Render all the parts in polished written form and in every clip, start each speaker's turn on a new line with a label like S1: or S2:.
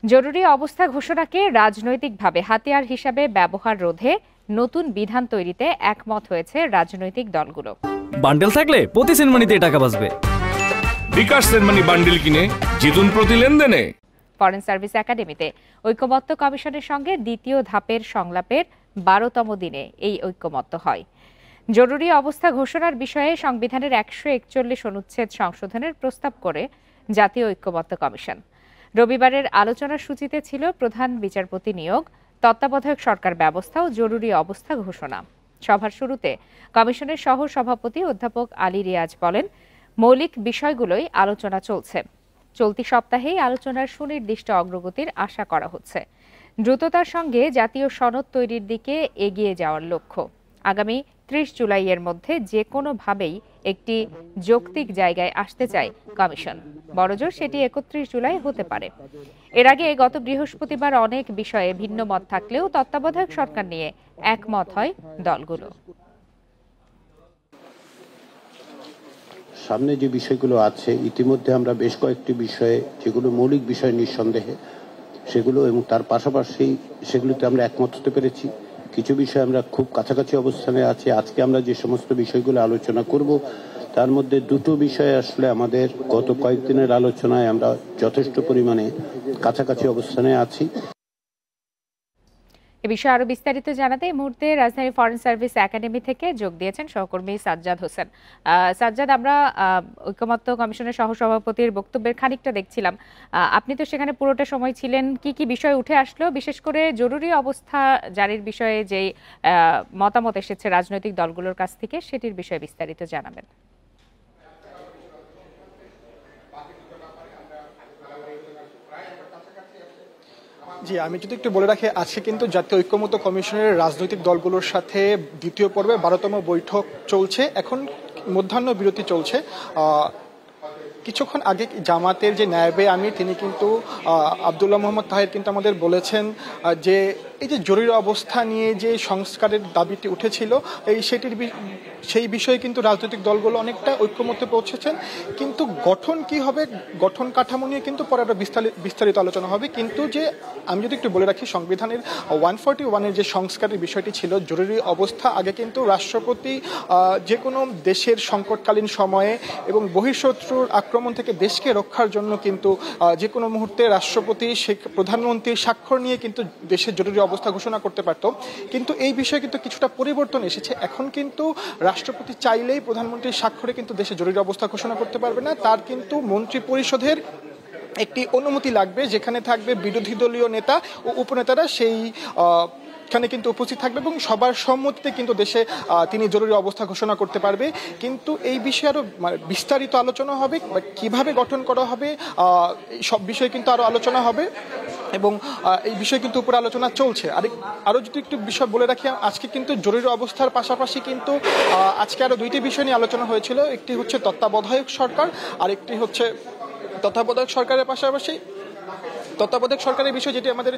S1: জরুরি অবস্থা ঘোষণাকে রাজনৈতিকভাবে হাতিয়ার হিসাবে ব্যবহার রোধে নতুন বিধান তৈরিতে একমত হয়েছে রাজনৈতিক দলগুলো।
S2: বান্ডেল থাকলে প্রতি সেনমানিতে টাকা বাঁচবে।
S3: বিকাশ সেনমানি বান্ডেল কিনে জিতুন প্রতি লেনদেনে।
S1: ফরেন সার্ভিস একাডেমিতে ঐকমত্য কমিশনের সঙ্গে দ্বিতীয় ধাপের সংলাপের 12তম দিনে এই ঐকমত্য হয়। জরুরি অবস্থা ঘোষণার বিষয়ে সংবিধানের 141 অনুচ্ছেদ সংশোধনের প্রস্তাব করে জাতীয় ঐকমত্য কমিশন। রবিবারের আলোচনার সূচিতে ছিল প্রধান বিচারপতি নিয়োগ, তত্ত্বাবধায়ক সরকার ব্যবস্থা ও জরুরি অবস্থা ঘোষণা। সভার শুরুতে কমিশনের সহ সভাপতি অধ্যাপক আলী রিয়াজ বলেন, মৌলিক বিষয়গুলোই আলোচনা চলছে। চলতি সপ্তাহেই আলোচনার সুনির্দিষ্ট অগ্রগতির আশা করা হচ্ছে। দ্রুততার সঙ্গে জাতীয় সনদ তৈরির দিকে এগিয়ে যাওয়ার লক্ষ্য। আগামী 30 জুলাইয়ের মধ্যে যে কোনোভাবেই একটি যৌক্তিক জায়গায় আসতে চায় কমিশন। বড়জোর সেটি 31 জুলাই হতে পারে। এর আগে গত বৃহস্পতিবার অনেক বিষয়ে ভিন্ন মত থাকলেও তত্ত্বাবধায়ক সরকার নিয়ে একমত হয় দলগুলো।
S4: সামনে যে বিষয়গুলো আছে, ইতিমধ্যে আমরা বেশ কয়েকটি বিষয়ে যেগুলো মৌলিক বিষয় নিঃসন্দেহে সেগুলো এবং তার পাশাপাশি সেগুলোতে আমরা একমত হতে পেরেছি। কিছু বিষয় আমরা খুব কাছাকাছি অবস্থানে আছি। আজকে আমরা যে সমস্ত বিষয়গুলো আলোচনা করব তার মধ্যে দুটো বিষয় আসলে আমাদের গত কয়েকদিনের আলোচনায় আমরা যথেষ্ট পরিমাণে কাছাকাছি অবস্থানে আছি।
S1: এ বিষয়ে আরো বিস্তারিত জানাতে এই মুহূর্তে রাজধানী ফরেন সার্ভিস একাডেমি থেকে যোগ দিয়েছেন সহকর্মী সাজ্জাদ হোসেন। সাজ্জাদ, আমরা ঐকমত্য কমিশনের সহসভাপতির বক্তব্যের খানিকটা দেখছিলাম, আপনি তো সেখানে পুরোটা সময় ছিলেন। কি কি বিষয় উঠে আসলো, বিশেষ করে জরুরি অবস্থা জারির বিষয়ে যেই মতামত এসেছে রাজনৈতিক দলগুলোর কাছ থেকে, সেটির বিষয়ে বিস্তারিত জানাবেন।
S5: জি, আমি যদি একটু বলে রাখি, আজকে কিন্তু জাতীয় ঐকমত্য কমিশনের রাজনৈতিক দলগুলোর সাথে দ্বিতীয় পর্বে 12তম বৈঠক চলছে। এখন মধ্যাহ্ন বিরতি চলছে। কিছুক্ষণ আগে জামাতের যে নায়েবে আমির তিনি কিন্তু আব্দুল্লাহ মোহাম্মদ তাহের কিন্তু আমাদের বলেছেন যে এই যে জরুরি অবস্থা নিয়ে যে সংস্কারের দাবিটি উঠেছিল সেই বিষয়ে কিন্তু রাজনৈতিক দলগুলো অনেকটা ঐক্যমত্যে পৌঁছেছেন। কিন্তু গঠন কি হবে, গঠন কাঠামো নিয়ে কিন্তু পরে আরো বিস্তারিত আলোচনা হবে। কিন্তু যে আমি যদি একটু বলে রাখি, সংবিধানের 141-এর যে সংস্কারের বিষয়টি ছিল জরুরি অবস্থা, আগে কিন্তু রাষ্ট্রপতি যে কোনো দেশের সংকটকালীন সময়ে এবং বহিঃশত্রুর আক্রমণ থেকে দেশকে রক্ষার জন্য কিন্তু যে কোনো মুহূর্তে রাষ্ট্রপতি প্রধানমন্ত্রীর স্বাক্ষর নিয়ে কিন্তু দেশের জরুরি অবস্থা ঘোষণা করতে পারত। কিন্তু এই বিষয়ে কিন্তু কিছুটা পরিবর্তন এসেছে। এখন কিন্তু রাষ্ট্রপতি চাইলেই প্রধানমন্ত্রীর স্বাক্ষরে কিন্তু দেশে জরুরি অবস্থা ঘোষণা করতে পারবে না। তার কিন্তু মন্ত্রী পরিষদের একটি অনুমতি লাগবে, যেখানে থাকবে বিরোধী দলীয় নেতা ও উপনেতারা সেখানে কিন্তু উপস্থিত থাকবে এবং সবার সম্মতিতে কিন্তু দেশে তিনি জরুরি অবস্থা ঘোষণা করতে পারবে। কিন্তু এই বিষয়ে আরো বিস্তারিত আলোচনা হবে, কিভাবে গঠন করা হবে সব বিষয়ে কিন্তু আরো আলোচনা হবে এবং এই বিষয়ে কিন্তু উপরে আলোচনা চলছে। আরো যদি একটু বিষয় বলে রাখি, আজকে কিন্তু জরুরি অবস্থার পাশাপাশি কিন্তু আজকে আরো দুইটি বিষয় নিয়ে আলোচনা হয়েছিল। একটি হচ্ছে তত্ত্বাবধায়ক সরকার, আর একটি হচ্ছে তত্ত্বাবধায়ক সরকারের পাশাপাশি তত্ত্বাবধায়ক সরকারের বিষয় যেটি আমাদের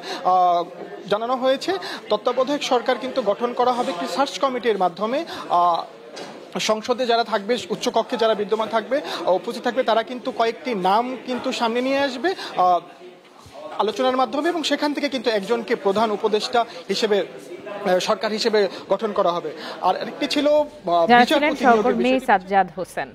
S5: জানানো হয়েছে, তত্ত্বাবধায়ক সরকার কিন্তু গঠন করা হবে একটি সার্চ কমিটির মাধ্যমে। সংসদে যারা থাকবে, উচ্চকক্ষে যারা বিদ্যমান থাকবে, উপস্থিত থাকবে, তারা কিন্তু কয়েকটি নাম কিন্তু সামনে নিয়ে আসবে আলোচনার মাধ্যমে এবং সেখান থেকে কিন্তু একজনকে প্রধান উপদেষ্টা হিসেবে সরকার হিসেবে গঠন করা হবে। আর একটি ছিল
S1: সহকর্মী সাজ্জাদ হোসেন।